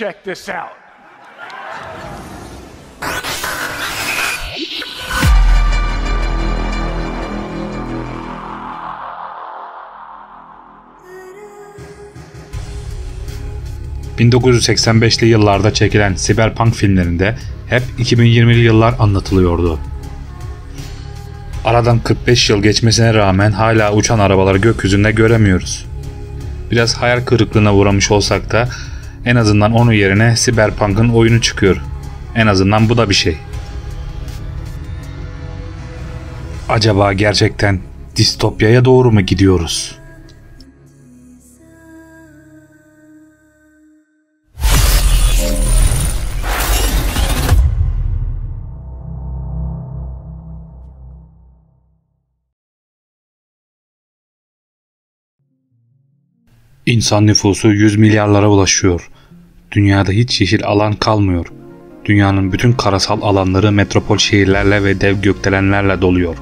Check this out. ...1985'li yıllarda çekilen Cyberpunk filmlerinde hep 2020'li yıllar anlatılıyordu. Aradan 45 yıl geçmesine rağmen hala uçan arabaları gökyüzünde göremiyoruz. Biraz hayal kırıklığına uğramış olsak da en azından onun yerine Cyberpunk'ın oyunu çıkıyor. En azından bu da bir şey. Acaba gerçekten distopyaya doğru mu gidiyoruz? İnsan nüfusu 100 milyarlara ulaşıyor. Dünyada hiç yeşil alan kalmıyor. Dünyanın bütün karasal alanları metropol şehirlerle ve dev gökdelenlerle doluyor.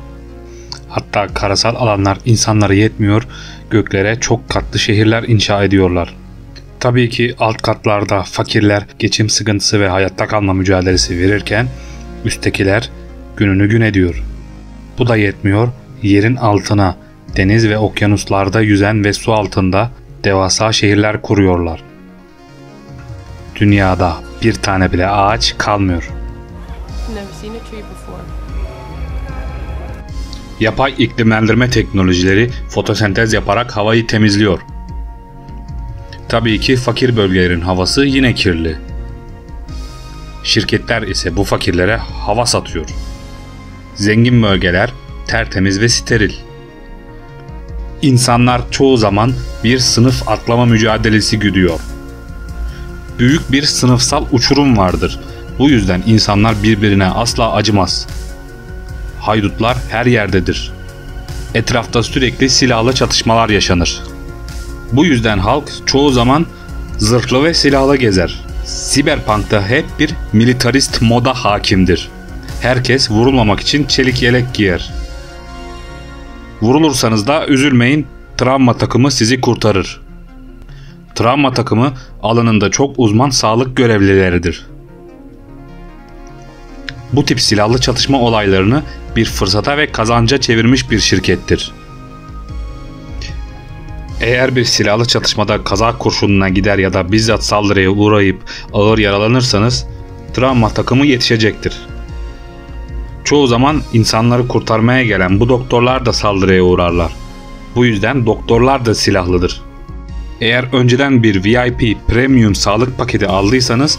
Hatta karasal alanlar insanlara yetmiyor, göklere çok katlı şehirler inşa ediyorlar. Tabii ki alt katlarda fakirler geçim sıkıntısı ve hayatta kalma mücadelesi verirken üsttekiler gününü gün ediyor. Bu da yetmiyor, yerin altına, deniz ve okyanuslarda yüzen ve su altında devasa şehirler kuruyorlar. Dünyada bir tane bile ağaç kalmıyor. Yapay iklimlendirme teknolojileri fotosentez yaparak havayı temizliyor. Tabii ki fakir bölgelerin havası yine kirli. Şirketler ise bu fakirlere hava satıyor. Zengin bölgeler tertemiz ve steril. İnsanlar çoğu zaman bir sınıf atlama mücadelesi güdüyor. Büyük bir sınıfsal uçurum vardır. Bu yüzden insanlar birbirine asla acımaz. Haydutlar her yerdedir. Etrafta sürekli silahlı çatışmalar yaşanır. Bu yüzden halk çoğu zaman zırhlı ve silahlı gezer. Cyberpunk'ta hep bir militarist moda hakimdir. Herkes vurulmamak için çelik yelek giyer. Vurulursanız da üzülmeyin, travma takımı sizi kurtarır. Travma takımı alanında çok uzman sağlık görevlileridir. Bu tip silahlı çatışma olaylarını bir fırsata ve kazanca çevirmiş bir şirkettir. Eğer bir silahlı çatışmada kaza kurşununa gider ya da bizzat saldırıya uğrayıp ağır yaralanırsanız travma takımı yetişecektir. Çoğu zaman insanları kurtarmaya gelen bu doktorlar da saldırıya uğrarlar. Bu yüzden doktorlar da silahlıdır. Eğer önceden bir VIP premium sağlık paketi aldıysanız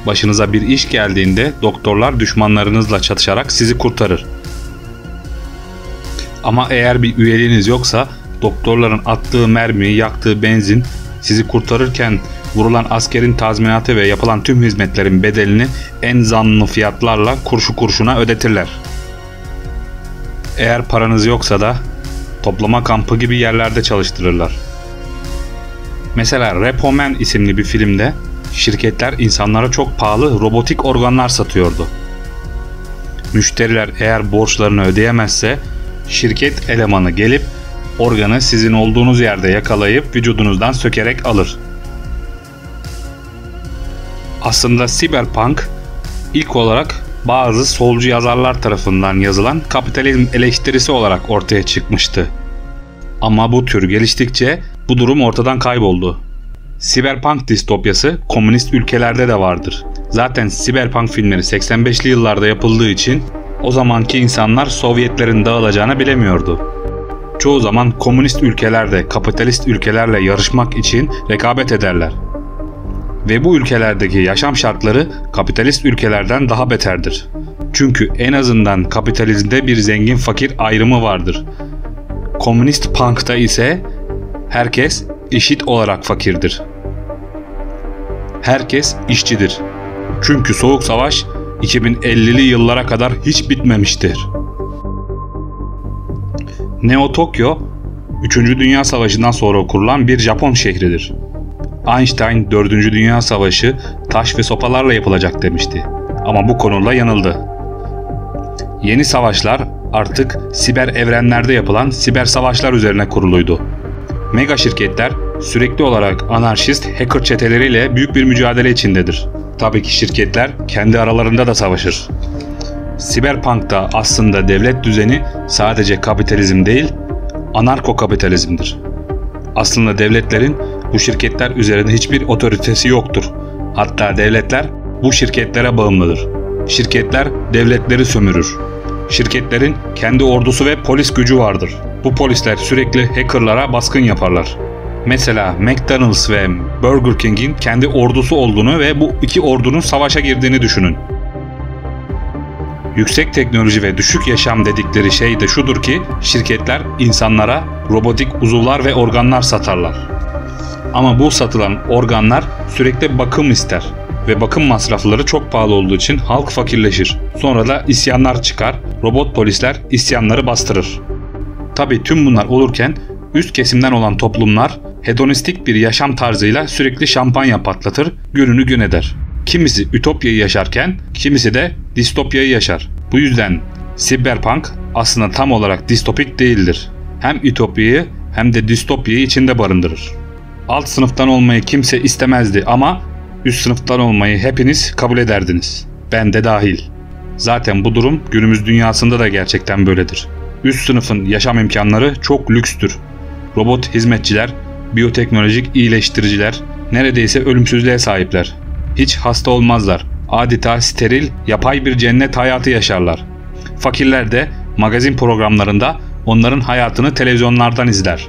başınıza bir iş geldiğinde doktorlar düşmanlarınızla çatışarak sizi kurtarır. Ama eğer bir üyeliğiniz yoksa doktorların attığı mermi, yaktığı benzin sizi kurtarırken vurulan askerin tazminatı ve yapılan tüm hizmetlerin bedelini en zamlı fiyatlarla kurşu kurşuna ödetirler. Eğer paranız yoksa da toplama kampı gibi yerlerde çalıştırırlar. Mesela Repo Man isimli bir filmde şirketler insanlara çok pahalı robotik organlar satıyordu. Müşteriler eğer borçlarını ödeyemezse şirket elemanı gelip organı sizin olduğunuz yerde yakalayıp vücudunuzdan sökerek alır. Aslında Cyberpunk ilk olarak bazı solcu yazarlar tarafından yazılan kapitalizm eleştirisi olarak ortaya çıkmıştı. Ama bu tür geliştikçe bu durum ortadan kayboldu. Cyberpunk distopyası komünist ülkelerde de vardır. Zaten Cyberpunk filmleri 85'li yıllarda yapıldığı için o zamanki insanlar Sovyetlerin dağılacağını bilemiyordu. Çoğu zaman komünist ülkeler de kapitalist ülkelerle yarışmak için rekabet ederler. Ve bu ülkelerdeki yaşam şartları kapitalist ülkelerden daha beterdir. Çünkü en azından kapitalizmde bir zengin fakir ayrımı vardır. Komünist punk'ta ise herkes eşit olarak fakirdir. Herkes işçidir. Çünkü Soğuk Savaş 2050'li yıllara kadar hiç bitmemiştir. Neo Tokyo, 3. Dünya Savaşı'ndan sonra kurulan bir Japon şehridir. Einstein 4. Dünya Savaşı taş ve sopalarla yapılacak demişti. Ama bu konuda yanıldı. Yeni savaşlar artık siber evrenlerde yapılan siber savaşlar üzerine kuruluydu. Mega şirketler sürekli olarak anarşist hacker çeteleriyle büyük bir mücadele içindedir. Tabii ki şirketler kendi aralarında da savaşır. Siberpunk'ta aslında devlet düzeni sadece kapitalizm değil, anarko-kapitalizmdir. Aslında devletlerin bu şirketler üzerinde hiçbir otoritesi yoktur. Hatta devletler bu şirketlere bağımlıdır. Şirketler devletleri sömürür. Şirketlerin kendi ordusu ve polis gücü vardır. Bu polisler sürekli hackerlara baskın yaparlar. Mesela McDonald's ve Burger King'in kendi ordusu olduğunu ve bu iki ordunun savaşa girdiğini düşünün. Yüksek teknoloji ve düşük yaşam dedikleri şey de şudur ki şirketler insanlara robotik uzuvlar ve organlar satarlar. Ama bu satılan organlar sürekli bakım ister ve bakım masrafları çok pahalı olduğu için halk fakirleşir. Sonra da isyanlar çıkar, robot polisler isyanları bastırır. Tabii tüm bunlar olurken üst kesimden olan toplumlar hedonistik bir yaşam tarzıyla sürekli şampanya patlatır, gününü gün eder. Kimisi ütopyayı yaşarken kimisi de distopyayı yaşar. Bu yüzden Cyberpunk aslında tam olarak distopik değildir. Hem ütopyayı hem de distopyayı içinde barındırır. Alt sınıftan olmayı kimse istemezdi ama üst sınıftan olmayı hepiniz kabul ederdiniz. Ben de dahil. Zaten bu durum günümüz dünyasında da gerçekten böyledir. Üst sınıfın yaşam imkanları çok lükstür. Robot hizmetçiler, biyoteknolojik iyileştiriciler neredeyse ölümsüzlüğe sahipler. Hiç hasta olmazlar. Adeta steril, yapay bir cennet hayatı yaşarlar. Fakirler de magazin programlarında onların hayatını televizyonlardan izler.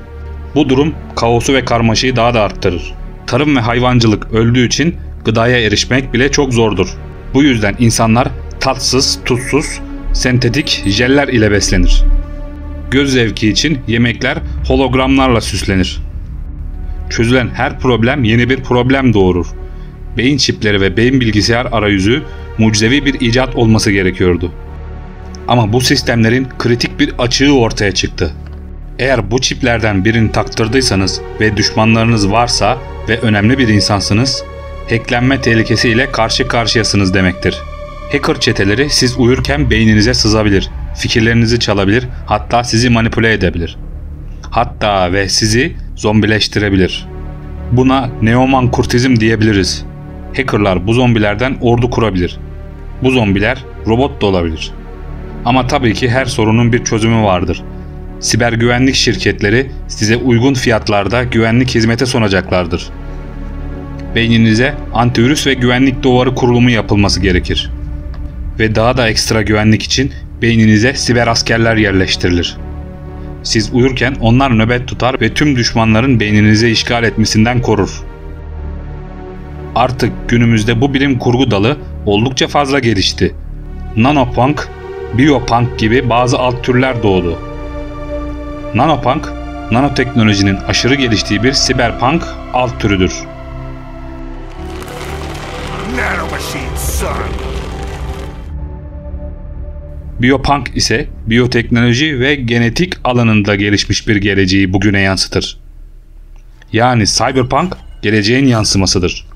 Bu durum kaosu ve karmaşayı daha da arttırır. Tarım ve hayvancılık öldüğü için gıdaya erişmek bile çok zordur. Bu yüzden insanlar tatsız, tuzsuz, sentetik jeller ile beslenir. Göz zevki için yemekler hologramlarla süslenir. Çözülen her problem yeni bir problem doğurur. Beyin çipleri ve beyin bilgisayar arayüzü mucizevi bir icat olması gerekiyordu. Ama bu sistemlerin kritik bir açığı ortaya çıktı. Eğer bu çiplerden birini taktırdıysanız ve düşmanlarınız varsa ve önemli bir insansınız, hacklenme tehlikesiyle karşı karşıyasınız demektir. Hacker çeteleri siz uyurken beyninize sızabilir, fikirlerinizi çalabilir, hatta sizi manipüle edebilir. Hatta ve sizi zombileştirebilir. Buna neomankurtizm diyebiliriz. Hackerlar bu zombilerden ordu kurabilir. Bu zombiler robot da olabilir. Ama tabii ki her sorunun bir çözümü vardır. Siber güvenlik şirketleri size uygun fiyatlarda güvenlik hizmeti sunacaklardır. Beyninize antivirüs ve güvenlik duvarı kurulumu yapılması gerekir. Ve daha da ekstra güvenlik için beyninize siber askerler yerleştirilir. Siz uyurken onlar nöbet tutar ve tüm düşmanların beyninize işgal etmesinden korur. Artık günümüzde bu bilim kurgu dalı oldukça fazla gelişti. Nanopunk, biopunk gibi bazı alt türler doğdu. Nanopunk, nanoteknolojinin aşırı geliştiği bir siberpunk alt türüdür. Biopunk ise biyoteknoloji ve genetik alanında gelişmiş bir geleceği bugüne yansıtır. Yani cyberpunk geleceğin yansımasıdır.